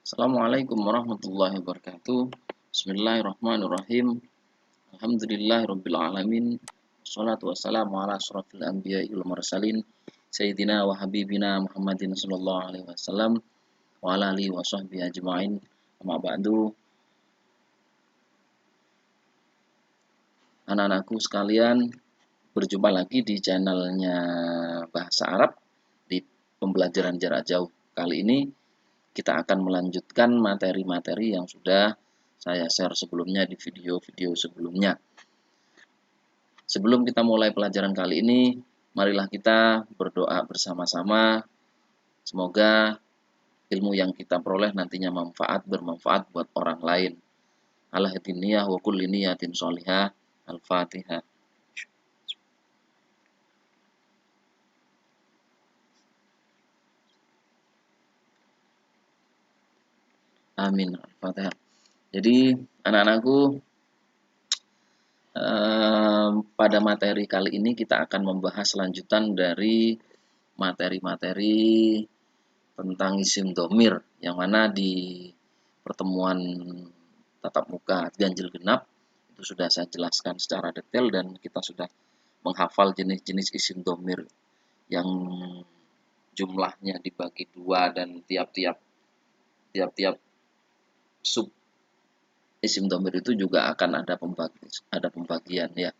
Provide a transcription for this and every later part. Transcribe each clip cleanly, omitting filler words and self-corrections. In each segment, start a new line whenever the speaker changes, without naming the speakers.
Assalamualaikum warahmatullahi wabarakatuh. Bismillahirrahmanirrahim. Alhamdulillahirabbil alamin. Wassalatu wassalamu ala asyrofil anbiya'i wal mursalin sayyidina wa habibina Muhammadin sallallahu alaihi wasallam wa ala alihi wa sahbihi ajma'in. Amma ba'du. Anak-anakku sekalian, berjumpa lagi di channelnya Bahasa Arab di pembelajaran jarak jauh. Kali ini kita akan melanjutkan materi-materi yang sudah saya share sebelumnya di video-video sebelumnya. Sebelum kita mulai pelajaran kali ini, marilah kita berdoa bersama-sama. Semoga ilmu yang kita peroleh nantinya bermanfaat buat orang lain. Ala hadiniyah wa kulli niyatin sholihah. Al-Fatihah. Amin. Al-Fatihah. Jadi anak-anakku, pada materi kali ini kita akan membahas lanjutan dari materi-materi tentang isim domir, yang mana di pertemuan tatap muka ganjil genap itu sudah saya jelaskan secara detail dan kita sudah menghafal jenis-jenis isim domir yang jumlahnya dibagi dua dan tiap-tiap sub isim domir itu juga akan ada pembagian ya.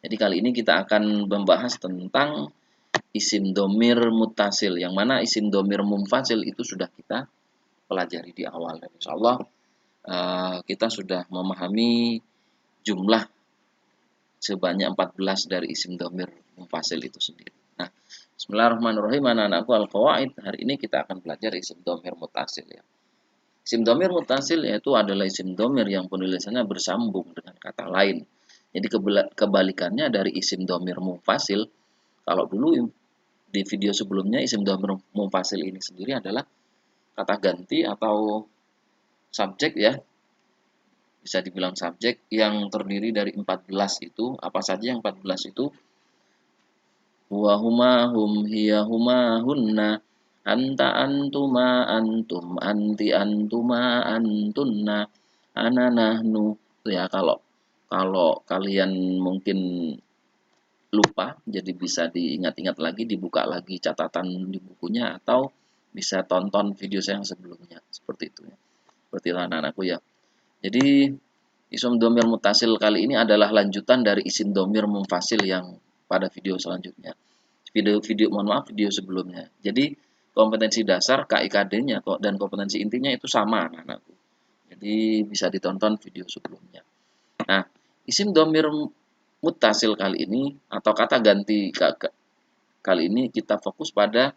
Jadi kali ini kita akan membahas tentang isim domir mutasil, yang mana isim domir munfasil itu sudah kita pelajari di awal, dan insya Allah kita sudah memahami jumlah sebanyak 14 dari isim domir munfasil itu sendiri. Nah, bismillahirrahmanirrahim anak-anakku, al-qawaid. Hari ini kita akan belajar isim domir mutasil ya. Isim domir mutasil yaitu adalah isim domir yang penulisannya bersambung dengan kata lain. Jadi kebalikannya dari isim domir munfasil. Kalau dulu di video sebelumnya isim domir munfasil ini sendiri adalah kata ganti atau subjek ya. Bisa dibilang subjek yang terdiri dari 14 itu. Apa saja yang 14 itu? Huwa huma hum hiya huma hunna anta antuma antum anti antuma antunna ana nahnu. Itu ya, kalau kalian mungkin lupa, jadi bisa diingat-ingat lagi, dibuka lagi catatan di bukunya, atau bisa tonton video saya yang sebelumnya. Seperti itu ya. Seperti itu anak-anakku ya. Jadi isim domir mutasil kali ini adalah lanjutan dari isim domir munfasil yang pada video selanjutnya. Video sebelumnya. Jadi kompetensi dasar KIKD-nya dan kompetensi intinya itu sama anak-anakku. Jadi bisa ditonton video sebelumnya. Nah, isim domir mutasil kali ini atau kata ganti kali ini kita fokus pada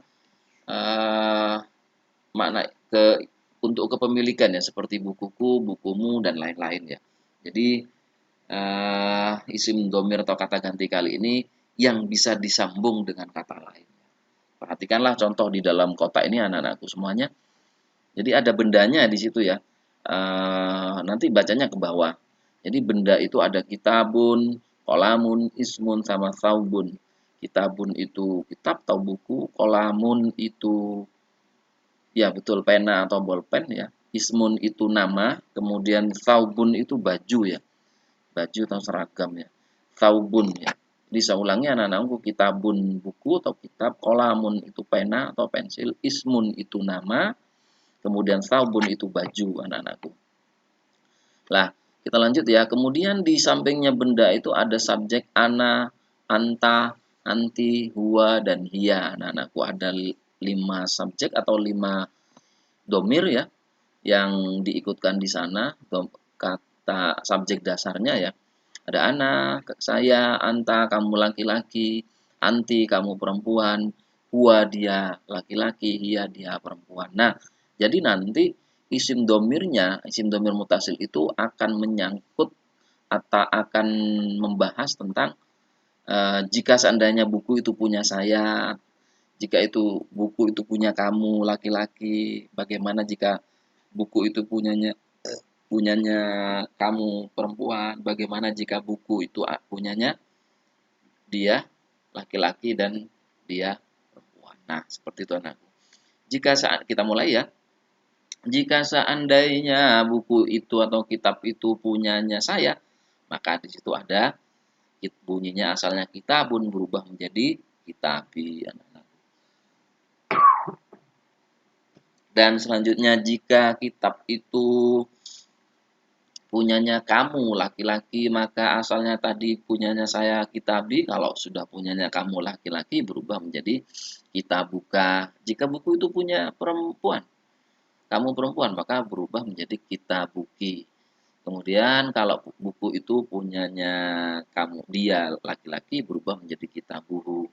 makna untuk kepemilikan ya, seperti bukuku, bukumu, dan lain-lain ya. Jadi isim domir atau kata ganti kali ini yang bisa disambung dengan kata lain. Perhatikanlah contoh di dalam kotak ini anak-anakku semuanya. Jadi ada bendanya di situ ya. Nanti bacanya ke bawah. Jadi benda itu ada kitabun, kolamun, ismun, sama saubun. Kitabun itu kitab atau buku, kolamun itu ya betul pena atau bolpen ya. Ismun itu nama, kemudian saubun itu baju ya. Baju atau seragam ya. Saubun ya. Jadi saya ulangi anak-anakku, kitabun buku atau kitab, kolamun itu pena atau pensil, ismun itu nama, kemudian saubun itu baju anak-anakku. Lah, kita lanjut ya. Kemudian di sampingnya benda itu ada subjek ana, anta, anti, huwa, dan hiya. Anak-anakku ada 5 subjek atau 5 domir ya yang diikutkan di sana, kata subjek dasarnya ya. Ada ana, saya, anta, kamu laki-laki, anti, kamu perempuan, huwa, dia laki-laki, hiya, dia perempuan. Nah, jadi nanti isim domir mutasil itu akan menyangkut atau akan membahas tentang jika seandainya buku itu punya saya, jika itu buku itu punya kamu laki-laki, bagaimana jika buku itu punyanya kamu perempuan, bagaimana jika buku itu punyanya dia laki-laki dan dia perempuan. Nah, seperti itu anakku. Jika saat kita mulai ya, Jika seandainya buku itu atau kitab itu punyanya saya, maka di situ ada bunyinya asalnya kitabun berubah menjadi kitabi. Dan selanjutnya jika kitab itu punyanya kamu laki-laki, maka asalnya tadi punyanya saya kitabi. Kalau sudah punyanya kamu laki-laki berubah menjadi kitabuka. Jika buku itu punya perempuan, kamu perempuan, maka berubah menjadi kitabuki. Kemudian kalau buku itu punyanya kamu, dia laki-laki, berubah menjadi kitabuhu.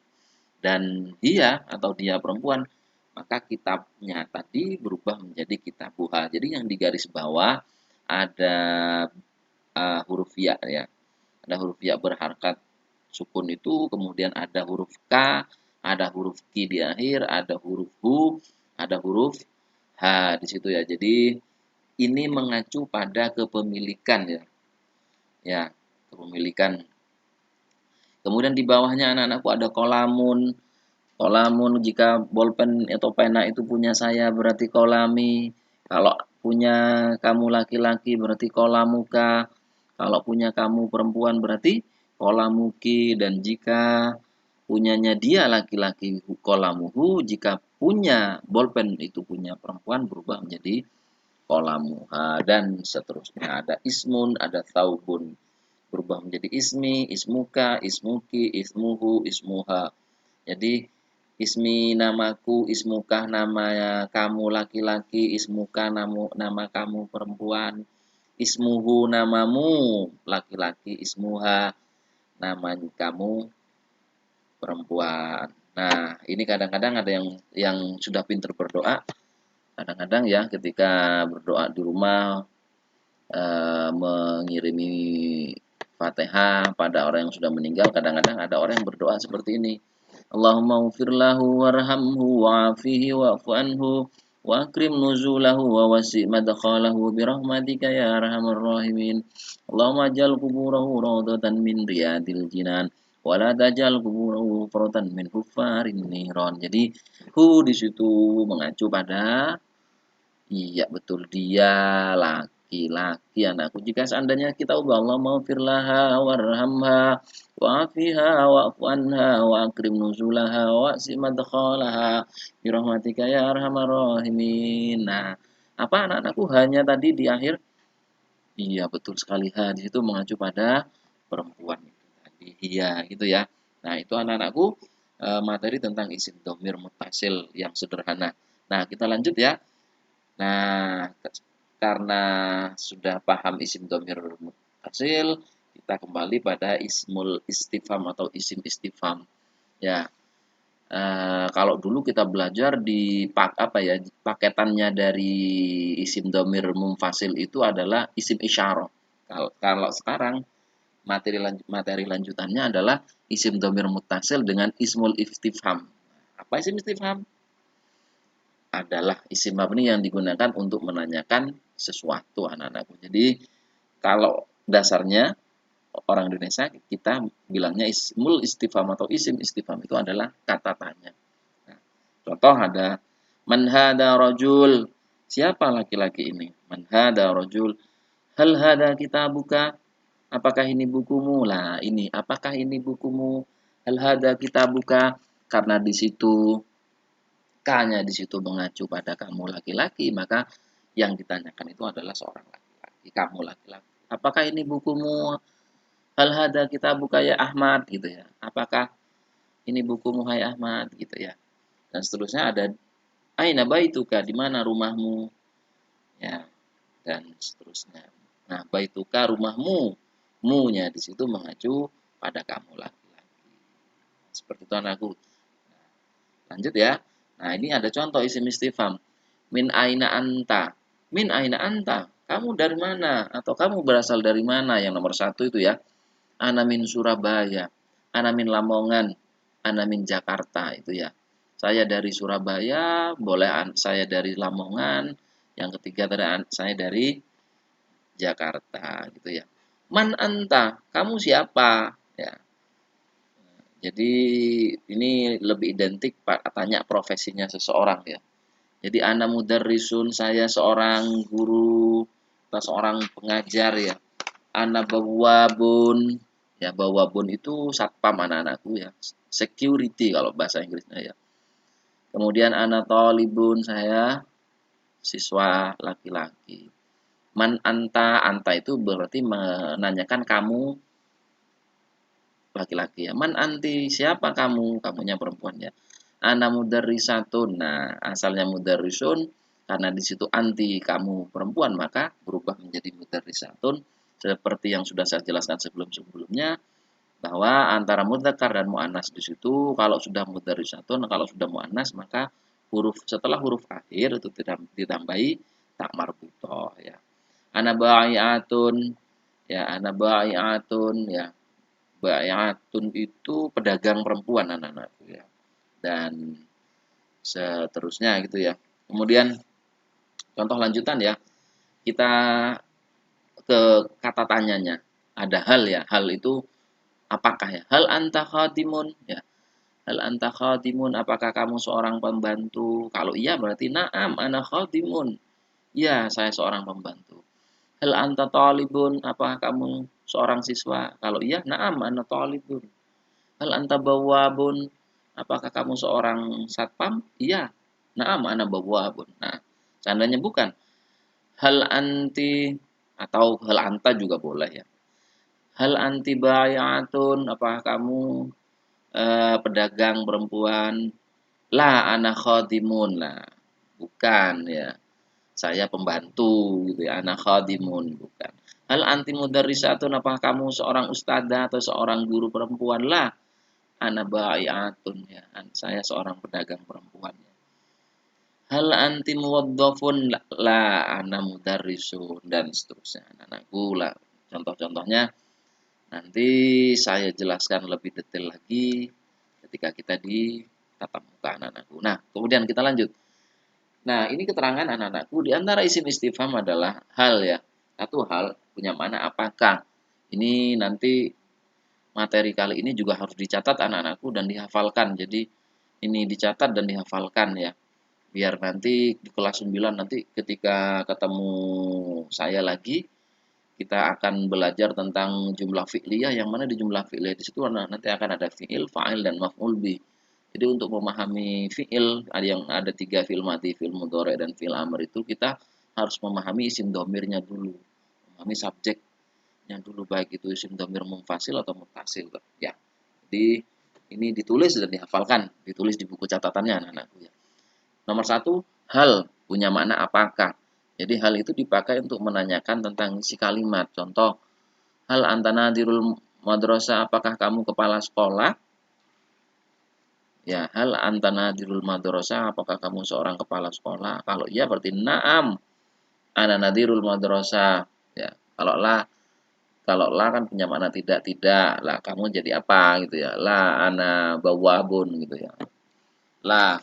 Dan dia atau dia perempuan, maka kitabnya tadi berubah menjadi kitabuha. Jadi yang di garis bawah ada huruf ya, ya. Ada huruf ya berharkat sukun itu, kemudian ada huruf K, ada huruf Ki di akhir, ada huruf Hu, ada huruf H di situ ya. Jadi ini mengacu pada kepemilikan ya. Ya, kepemilikan. Kemudian di bawahnya anak-anakku ada kolamun. Kolamun jika bolpen atau pena itu punya saya berarti kolami. Kalau punya kamu laki-laki berarti kolamuka. Kalau punya kamu perempuan berarti kolamuki. Dan jika punyanya dia laki-laki kolamuhu. Jika punya bolpen itu punya perempuan berubah menjadi kolamuha. Dan seterusnya ada ismun, ada taubun. Berubah menjadi ismi, ismuka, ismuki, ismuhu, ismuha. Jadi ismi namaku, ismuka nama kamu laki-laki, ismuka nama kamu perempuan, ismuhu namamu laki-laki, ismuha nama kamu perempuan. Nah, ini kadang-kadang ada yang sudah pinter berdoa, kadang-kadang ya ketika berdoa di rumah mengirimi Fatihah pada orang yang sudah meninggal, kadang-kadang ada orang yang berdoa seperti ini. Allahumma ufir lahu warhamhu wa'afihi wa'fu anhu wa akrim nuzulahu wa wasi' madkhalahu birahmatika ya arhamar rahimin. Allahumma ajal kuburahu rawdatan min riyadil jinan wa la tajal kuburahu furatan min huffarin niran. Jadi di situ mengacu pada iya betul dia laki-laki anakku. Jika seandainya kita ubah Allah maghfir laha warhamha wa'afiha wa'fu anha wa akrim nuzulaha wa'si madkhalaha bi rahmatika ya arhamar rahimin. Nah, apa anak-anakku hanya tadi di akhir? Iya betul sekali di situ mengacu pada perempuan itu tadi. Iya gitu ya. Nah, itu anak-anakku materi tentang isim dhamir muttasil yang sederhana. Nah, kita lanjut ya. Nah, karena sudah paham isim dhamir muttasil, kita kembali pada ismul istifham atau isim istifham. Ya, kalau dulu kita belajar di paketannya dari isim dhamir munfasil itu adalah isim isyarah. Kalau sekarang materi lanjutannya adalah isim dhamir muttasil dengan ismul istifham. Apa isim istifham? Adalah isim mabni yang digunakan untuk menanyakan sesuatu anak-anakku. Jadi kalau dasarnya orang Indonesia kita bilangnya ismul istifham atau isim istifham itu adalah kata tanya. Nah, contoh ada man hada rajul, siapa laki-laki ini? Man hada rajul, hal hada kitabuka, apakah ini bukumu? Lah ini, apakah ini bukumu? Hal hada kitabuka, karena di situ K-nya di situ mengacu pada kamu laki-laki, maka yang ditanyakan itu adalah seorang laki-laki, kamu laki-laki. Apakah ini bukumu? Hal hada kita buka ya Ahmad gitu ya. Apakah ini bukumu hai Ahmad gitu ya. Dan seterusnya ada aina baituka, di mana rumahmu? Ya, dan seterusnya. Nah, baituka rumahmu. Mu-nya di situ mengacu pada kamu laki-laki. Seperti itu anakku. Lanjut ya. Nah, ini ada contoh isim istifham. Min aina anta. Min aina anta. Kamu dari mana? Atau kamu berasal dari mana? Yang nomor satu itu ya. Ana min Surabaya. Ana min Lamongan. Ana min Jakarta. Itu ya. Saya dari Surabaya. Boleh saya dari Lamongan. Yang ketiga saya dari Jakarta. Gitu ya. Man anta. Kamu siapa? Ya. Jadi ini lebih identik tanya profesinya seseorang ya. Jadi ana mudarrisun, saya seorang guru atau seorang pengajar ya. Ana bawwabun, ya bawwabun itu satpam anak-anakku ya. Security kalau bahasa Inggrisnya ya. Kemudian ana thalibun, saya siswa laki-laki. Man anta, anta itu berarti menanyakan kamu laki-laki ya. Man anti, siapa kamu? Kamunya perempuan ya. Ana mudarrisatun. Nah, asalnya mudarrisun karena di situ anti kamu perempuan maka berubah menjadi mudarrisatun seperti yang sudah saya jelaskan sebelum-sebelumnya bahwa antara mudzakkar dan muannas di situ kalau sudah mudarrisatun, kalau sudah muannas maka huruf setelah huruf akhir itu tidak ditambahi tak marbutah ya. Ana bai'atun, ya ana bai'atun ya. Bai'atun itu pedagang perempuan anak-anakku ya. Dan seterusnya gitu ya. Kemudian contoh lanjutan ya. Kita ke kata tanyanya. Ada hal ya. Hal itu apakah ya? Hal anta khadimun ya. Hal anta khadimun, apakah kamu seorang pembantu? Kalau iya berarti na'am ana khadimun. Ya, saya seorang pembantu. Hal anta talibun, apakah kamu seorang siswa? Kalau iya, na'am ana talibun. Hal anta bawwabun, apakah kamu seorang satpam? Iya, na'am ana bawwabun. Nah, seandainya bukan, hal anti atau hal anta juga boleh ya. Hal anti bayatun, apakah kamu pedagang perempuan? La ana khadimun. Nah, bukan ya. Saya pembantu gitu ya. Ana khadimun, bukan. Hal anti mudarrisatun, apakah kamu seorang ustadzah atau seorang guru perempuan? Lah, ana bai'atun ya. Saya seorang pedagang perempuan ya. Hal anti muwaddafun? La ana mudarrisun dan seterusnya. Anakku lah. Contoh-contohnya nanti saya jelaskan lebih detail lagi ketika kita di tatap muka anak-anakku. Nah, kemudian kita lanjut. Nah, ini keterangan anak-anakku di antara isim istifham adalah hal ya. Satu hal punya mana apakah. Ini nanti materi kali ini juga harus dicatat anak-anakku dan dihafalkan. Jadi ini dicatat dan dihafalkan ya. Biar nanti di kelas 9 nanti ketika ketemu saya lagi kita akan belajar tentang jumlah fi'liyah yang mana di jumlah fi'liyah di situ nanti akan ada fi'il, fa'il dan maf'ul bih. Jadi untuk memahami fi'il ada yang ada 3 fi'il mati, fi'il mudhari dan fi'il amr itu kita harus memahami isim domirnya dulu, memahami subjeknya dulu baik itu isim domir munfasil atau muttasil ya. Jadi ini ditulis dan dihafalkan, ditulis di buku catatannya anak-anakku ya. Nomor 1, hal punya makna apakah. Jadi hal itu dipakai untuk menanyakan tentang isi kalimat. Contoh, hal anta nadirul madrasah, apakah kamu kepala sekolah? Ya, hal anta nadirul madrasah, apakah kamu seorang kepala sekolah? Kalau iya berarti na'am, ana nadirul madrasah. Ya, kalau la kan punya makna tidak, tidak. Lah kamu jadi apa gitu ya? La ana bawabun gitu ya. La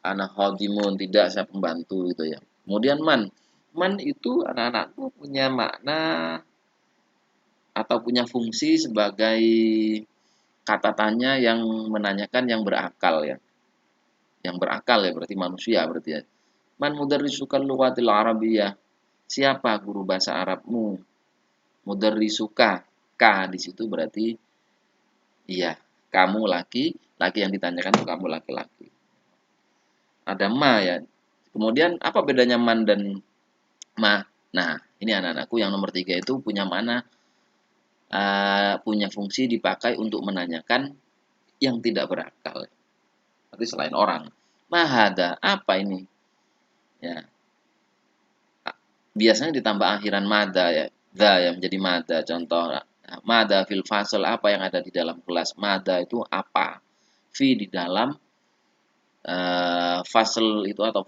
ana khadimun, tidak saya pembantu gitu ya. Kemudian man. Man itu anak-anakku punya makna atau punya fungsi sebagai kata tanya yang menanyakan yang berakal ya. Yang berakal ya berarti manusia berarti ya. Man mudarrisukan lughatil arabiyyah. Siapa guru bahasa Arabmu? Mudarrisuka. K di situ berarti iya, kamu laki, laki yang ditanyakan itu kamu laki-laki. Ada ma ya. Kemudian apa bedanya man dan ma? Nah, ini anak-anakku yang nomor 3 itu punya mana punya fungsi dipakai untuk menanyakan yang tidak berakal. Berarti selain orang. Mahada, apa ini? Ya, biasanya ditambah akhiran mada ya. Da yang menjadi mada. Contoh, mada fil fasal, apa yang ada di dalam kelas. Mada itu apa? Fi di dalam fasal itu atau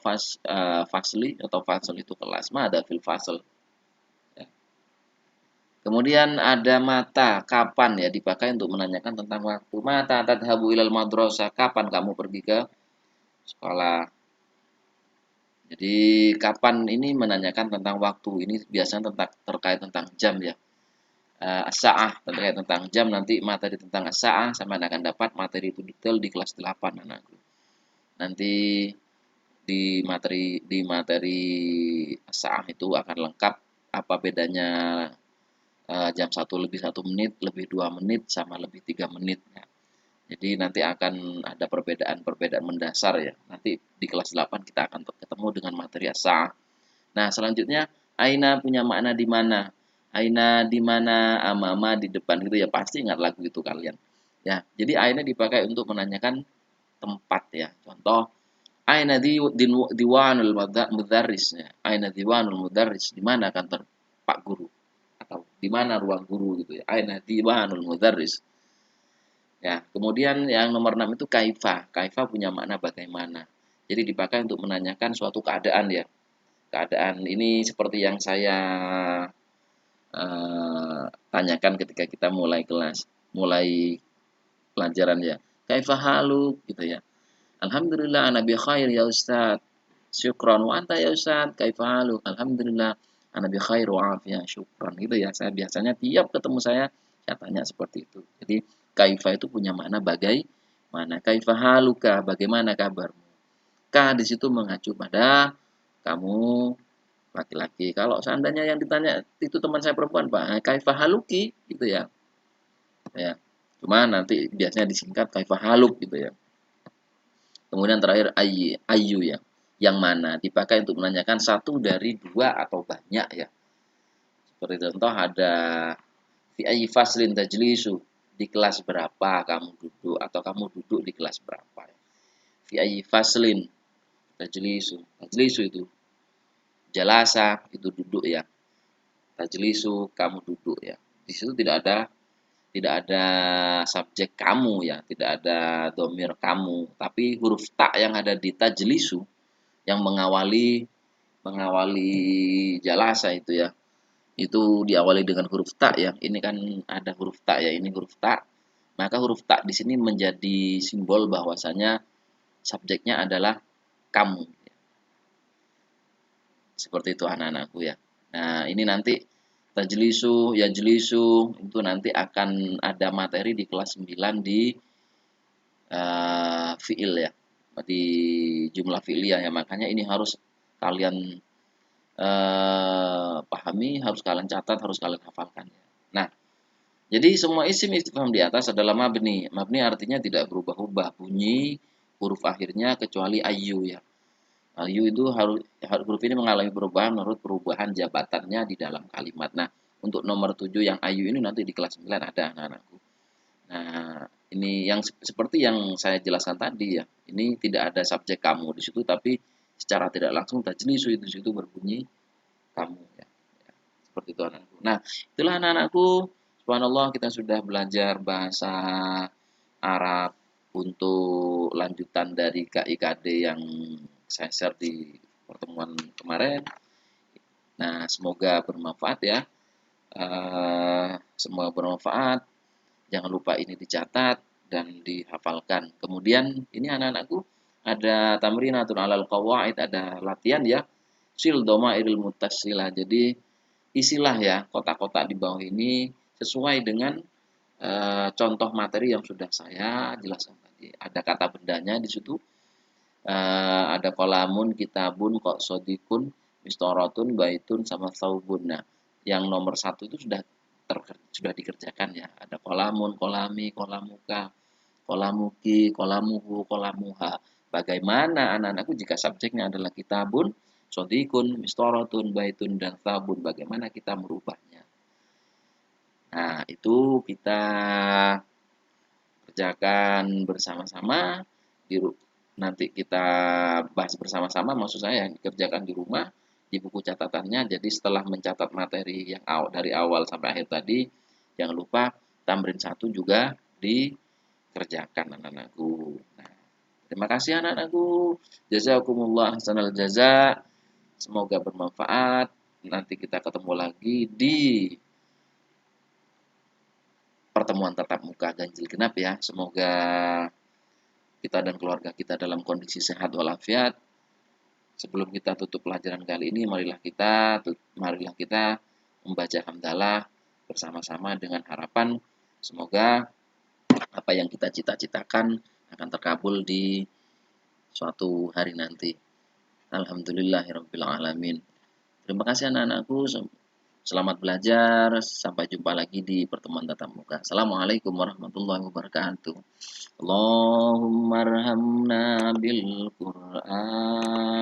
fasli atau fasal itu kelas. Mada fil fasal. Ya. Kemudian ada mata, kapan ya dipakai untuk menanyakan tentang waktu. Mata tadhabu ilal madrasah, kapan kamu pergi ke sekolah. Jadi kapan ini menanyakan tentang waktu. Ini biasanya terkait tentang jam ya. As-sa'ah terkait tentang jam, nanti materi tentang as-sa'ah sama akan dapat materi itu detail di kelas 8 anakku. Nanti di materi saah itu akan lengkap apa bedanya jam 1 lebih 1 menit, lebih 2 menit, sama lebih 3 menit. Nah, jadi nanti akan ada perbedaan-perbedaan mendasar ya. Nanti di kelas 8 kita akan ketemu dengan materi as-sa'ah. Nah, selanjutnya aina punya makna di mana. Aina di mana, amama di depan gitu ya. Pasti ingat lagu itu kalian. Ya, jadi aina dipakai untuk menanyakan tempat ya. Contoh, aina diwanul mudarris ya. Aina diwanul mudarris, di mana kantor Pak Guru atau di mana ruang guru gitu ya. Aina diwanul mudarris. Ya, kemudian yang nomor 6 itu kaifa. Kaifa punya makna bagaimana. Jadi dipakai untuk menanyakan suatu keadaan ya. Keadaan ini seperti yang saya tanyakan ketika kita mulai pelajaran ya. Kaifa haluk gitu ya. Alhamdulillah ana bi khair ya Ustaz. Syukran wa anta ya Ustaz. Kaifa haluk? Alhamdulillah ana bi khair wa afiyah. Syukran gitu ya. Saya biasanya tiap ketemu saya tanya seperti itu. Jadi kaifa itu punya makna bagaimana. Kaifa haluka? Bagaimana kabarmu? Ka di situ mengacu pada kamu laki-laki. Kalau seandainya yang ditanya itu teman saya perempuan, Pak, kaifa haluki gitu ya. Ya. Cuma nanti biasanya disingkat kaifa haluk gitu ya. Kemudian terakhir ayu ya. Yang mana dipakai untuk menanyakan satu dari dua atau banyak ya. Seperti contoh ada fi ayyi faslin tajlisu, di kelas berapa kamu duduk atau kamu duduk di kelas berapa ya. Fi ayyi faslin tajlisu. Tajlisu itu jalasa itu duduk ya. Tajlisu kamu duduk ya. Di situ tidak ada subjek kamu ya, tidak ada domir kamu, tapi huruf ta yang ada di tajlisu yang mengawali jalasa itu ya. Itu diawali dengan huruf ta ya. Ini kan ada huruf ta ya, ini huruf ta. Maka huruf ta di sini menjadi simbol bahwasanya subjeknya adalah kamu. Seperti itu anak-anakku ya. Nah, ini nanti tajlisu, yajlisu itu nanti akan ada materi di kelas 9 di fiil ya. Di jumlah fi'liyah ya. Makanya ini harus kalian pahami, harus kalian catat, harus kalian hafalkan ya. Nah, jadi semua isim istifham di atas adalah mabni. Mabni artinya tidak berubah-ubah bunyi huruf akhirnya kecuali ayu ya. Ayu itu huruf ini mengalami perubahan menurut perubahan jabatannya di dalam kalimat. Nah, untuk nomor 7 yang ayu ini nanti di kelas 9 ada anak-anakku. Nah, ini yang seperti yang saya jelaskan tadi ya. Ini tidak ada subjek kamu di situ, tapi secara tidak langsung tajlisu itu di situ berbunyi kamu ya. Ya, seperti itu anak-anakku. Nah, itulah anak-anakku. Subhanallah kita sudah belajar bahasa Arab untuk lanjutan dari KIKD yang saya share di pertemuan kemarin. Nah, semoga bermanfaat ya. Semoga bermanfaat. Jangan lupa ini dicatat dan dihafalkan. Kemudian ini anak-anakku ada tamrinatun alal qawaid, ada latihan ya. Sil domairil muttasilah. Jadi isilah ya kotak-kotak di bawah ini sesuai dengan contoh materi yang sudah saya jelaskan tadi. Ada kata bendanya di situ. Ada kolamun, kitabun, kok sodikun, mistoratun, baitun, sama saubun. Nah, yang nomor 1 itu sudah dikerjakan ya. Ada kolamun, kolami, kolamuka, kolamuki, kolamuhu, kolamuha. Bagaimana anak-anakku jika subjeknya adalah kitabun, sodikun, mistoratun, baitun, dan saubun. Bagaimana kita merubahnya. Nah, itu kita kerjakan bersama-sama nanti kita bahas bersama-sama, maksud saya yang dikerjakan di rumah di buku catatannya. Jadi setelah mencatat materi yang dari awal sampai akhir tadi, jangan lupa tamrin 1 juga dikerjakan anak-anakku. Nah, terima kasih anak-anakku. Jazakumullah hasanal jaza. Semoga bermanfaat. Nanti kita ketemu lagi di pertemuan tatap muka ganjil genap ya. Semoga kita dan keluarga kita dalam kondisi sehat walafiat. Sebelum kita tutup pelajaran kali ini, marilah kita membaca hamdalah bersama-sama dengan harapan semoga apa yang kita cita-citakan akan terkabul di suatu hari nanti. Alhamdulillahirabbil alamin. Terima kasih anak-anakku. Selamat belajar. Sampai jumpa lagi di pertemuan tatap muka. Assalamualaikum warahmatullahi wabarakatuh. Allahumma arhamna bil Qur'an.